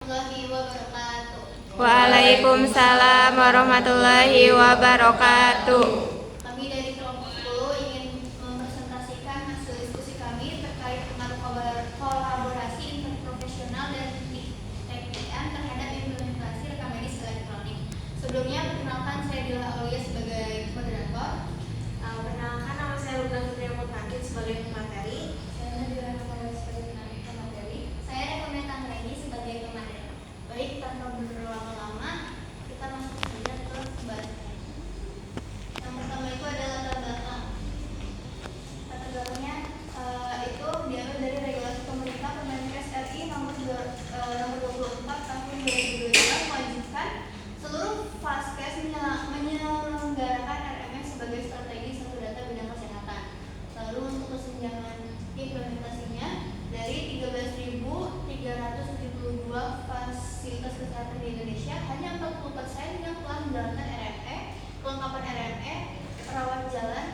warahmatullahi wabarakatuh. Waalaikumsalam warahmatullahi wabarakatuh. Kami dari kelompok 10 ingin mempresentasikan hasil diskusi kami terkait pengaruh kolaborasi interprofesional dan TPM terhadap implementasi rekam medis elektronik. Sebelumnya, perkenalkan saya Dila Aulia sebagai moderator. Perkenalkan, nama saya Luna Fitria Mutmakin sebagai pemateri. Saya Nadira Rahmawati sebagai pemateri. Saya Rekomenda Tanggreni sebagai pemateri. Baik, tanpa berlama-lama, kita masuk saja ke pembahasannya. Yang pertama itu adalah latar belakang. Latar belakangnya itu diambil dari regulasi pemerintah Permenkes RI nomor 24 tahun 2022 mewajibkan seluruh Vaskes menyelenggarakan RMS sebagai strategi satu data bidang kesehatan. Lalu untuk kesenjangan implementasinya dari 13.372 fasilitas kesehatan di Indonesia, hanya 40% yang telah menjalankan RME. Kelengkapan RME perawat jalan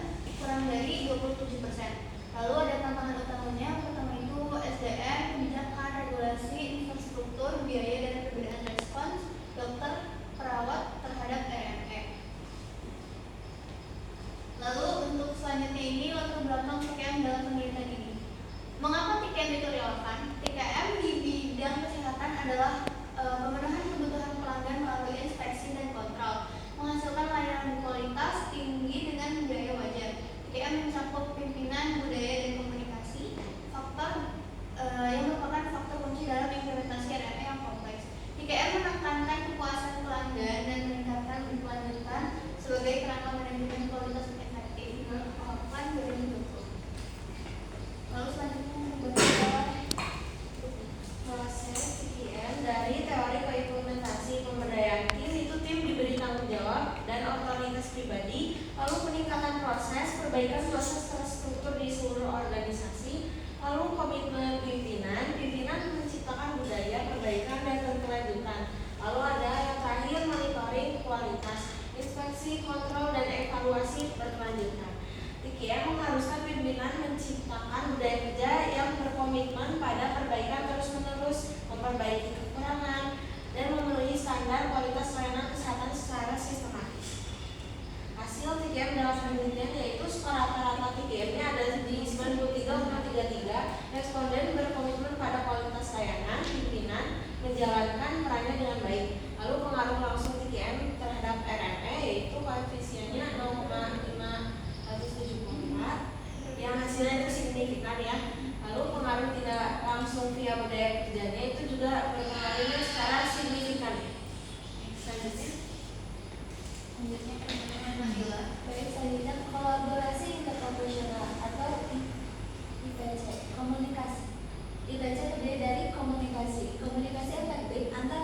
kurang dari 27%. Lalu ada tantangan utamanya, pertama itu SDM, kebijakan, regulasi, infrastruktur, biaya dan perbedaan respons dokter perawat terhadap RME. Lalu untuk selanjutnya ini latar belakang TKM dalam penelitian ini. Mengapa TKM itu relevan? TKM di bidang kesehatan adalah pemenuhan kebutuhan pelanggan melalui inspeksi dan kontrol, menghasilkan layanan kualitas tinggi dengan biaya wajar. TKM mencakup pimpinan, budaya, dan komunikasi, faktor yang merupakan faktor kunci dalam implementasi RME yang kompleks. TKM menekankan kepuasan pelanggan dan meningkatkan berkelanjutan sebagai kerangka manajemen kualitas efektif dalam penerapan 2020. Lalu selanjutnya Proses TKM dari teori ke implementasi pemberdayaan tim itu tim diberi tanggung jawab dan otoritas pribadi, lalu peningkatan proses, perbaikan proses terstruktur di seluruh organisasi, lalu komitmen pimpinan menciptakan budaya, perbaikan dan berkelanjutan. Lalu ada yang terakhir monitoring kualitas, inspeksi, kontrol dan evaluasi berkelanjutan. TKM mengharuskan pimpinan menciptakan budaya kerja yang berkomitmen pada perbaikan terus-menerus, memperbaiki kekurangan, dan memenuhi standar kualitas layanan kesehatan secara sistematis. Hasil TKM dalam penelitian yaitu skor rata-rata TKM-nya ada di 93,33. Responden berkomitmen pada kualitas layanan, pimpinan menjalankan perannya dengan baik. Lalu pengaruh langsung TKM terhadap RME yaitu koefisiennya 0,574 yang hasilnya itu signifikan ya. Lalu pengaruh tidak langsung via budaya kerjanya itu juga berpengaruhnya secara signifikan. Selanjutnya baik, selanjutnya kolaborasi interprofesional atau IPC. Komunikasi IPC terdiri dari komunikasi efektif antar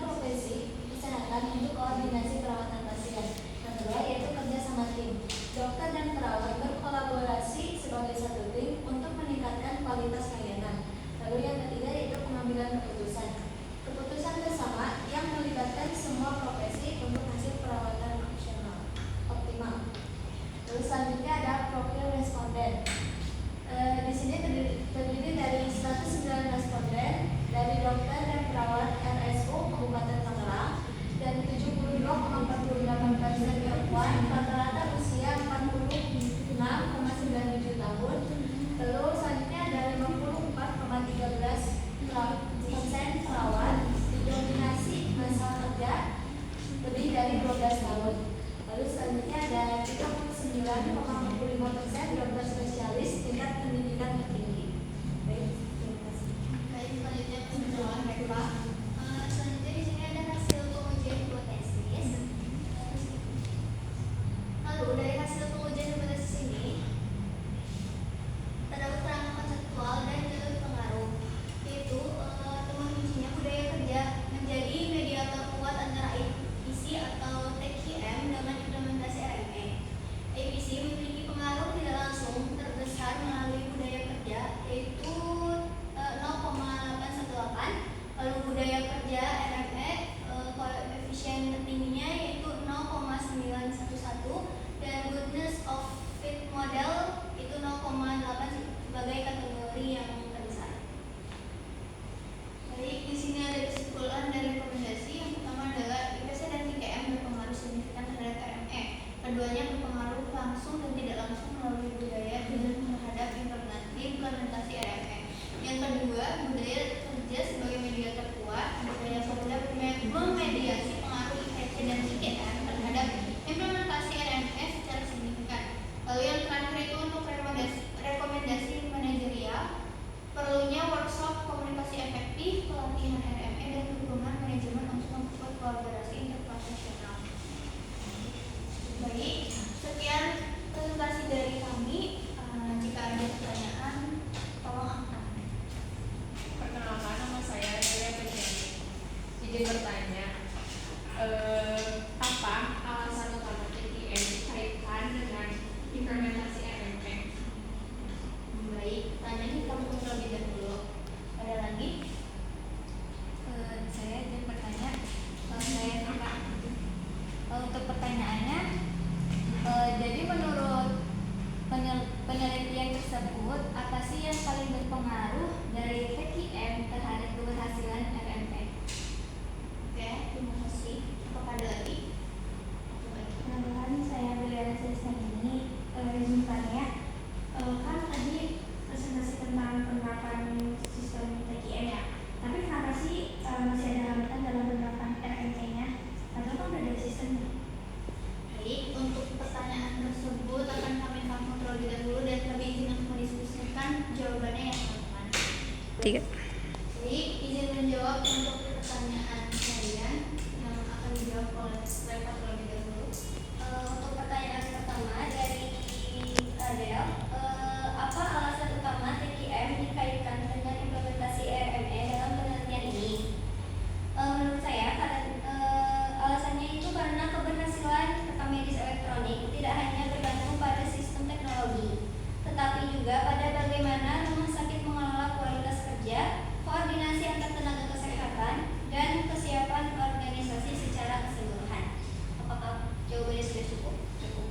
Izin bertanya, apa alasan utama TKM dikaitkan dengan implementasi RMP? Baik, tanyanya kamu terlebih dahulu. Ada lagi? Saya izin bertanya, saya apa? Untuk pertanyaannya, jadi menurut penelitian tersebut, apa sih yang paling berpengaruh dari TKM terhadap keberhasilan RMP? Oke, terima kasih. Apakah ada lagi? Baik. Kenalkan, saya Beliana Sistem ini izin bertanya, kan tadi presentasi tentang penerapan sistem TKM ya. Tapi kenapa sih masih ada hambatan dalam penerapan RMP-nya? Padahal kan udah ada sistemnya. Baik, untuk pertanyaan tersebut akan kami sambung terlebih dahulu dan kami izin untuk mendiskusikan jawabannya ya teman-teman. 3. Baik, izin menjawab untuk pertanyaan kalian yang akan dijawab oleh Reva terlebih dahulu. Untuk pertanyaan pertama dari Adel, apa alasan utama TKM dikaitkan dengan implementasi RME dalam penelitian ini? Menurut saya, alasannya itu karena keberhasilan rekam medis elektronik tidak hanya bergantung pada sistem teknologi, tetapi juga pada bagaimana rumah sakit mengelola kualitas kerja, koordinasi antar tenaga kesehatan, dan kesiapan organisasi secara keseluruhan. Apakah jawabannya sudah cukup? Cukup.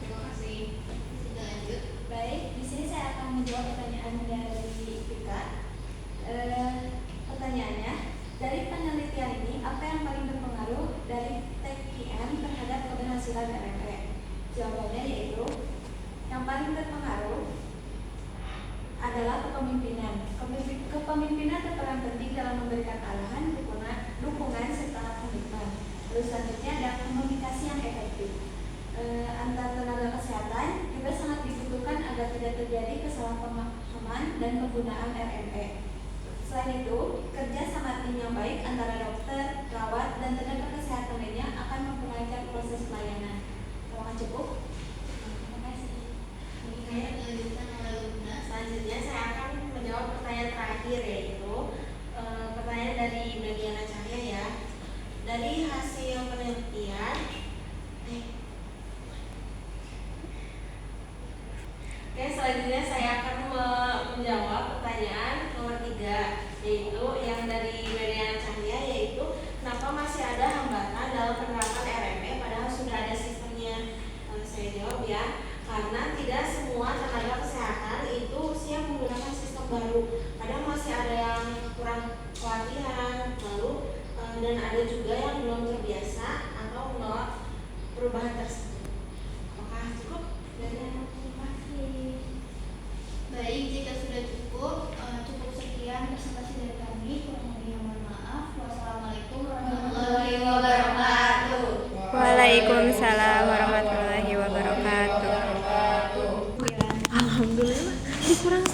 Terima kasih. Sudah lanjut. Baik, di sini saya akan menjawab pertanyaan dari Vika. Pertanyaannya, dari penelitian ini, apa yang paling berpengaruh dari TKM terhadap keberhasilan RMP? Jawabannya yaitu, yang paling berpengaruh adalah kepemimpinan. Kepemimpinan berperan penting dalam memberikan arahan, dukungan serta komitmen. Terus selanjutnya ada komunikasi yang efektif. Antar tenaga kesehatan juga sangat dibutuhkan agar tidak terjadi kesalahpahaman dan penggunaan RMP. Selain itu, kerja sama tim yang baik antara dokter, perawat, dan tenaga kesehatan lainnya akan memperlancar proses pelayanan. Apakah cukup? Terima kasih. Saya melanjutkan oleh Luna. Selanjutnya saya akan menjawab pertanyaan terakhir, yaitu pertanyaan dari Beliana Cahya ya. Dari hasil penelitian, Oke, selanjutnya saya akan menjawab pertanyaan nomor 3, yaitu yang dari Beliana Cahya, yaitu kenapa masih ada hambatan dalam penerapan RME padahal sudah ada sistemnya. Saya jawab ya, karena tidak semua tenaga kesehatan itu siap menggunakan sistem baru. Kadang masih ada yang kurang pelatihan, lalu dan ada juga yang belum terbiasa atau menolak perubahan tersebut. Apakah cukup? Terima kasih. Baik, jika sudah cukup, cukup sekian presentasi dari kami. Kurang lebihnya mohon maaf. Wassalamualaikum warahmatullahi wabarakatuh. Waalaikumsalam warahmatullahi wabarakatuh. Alhamdulillah. Kurang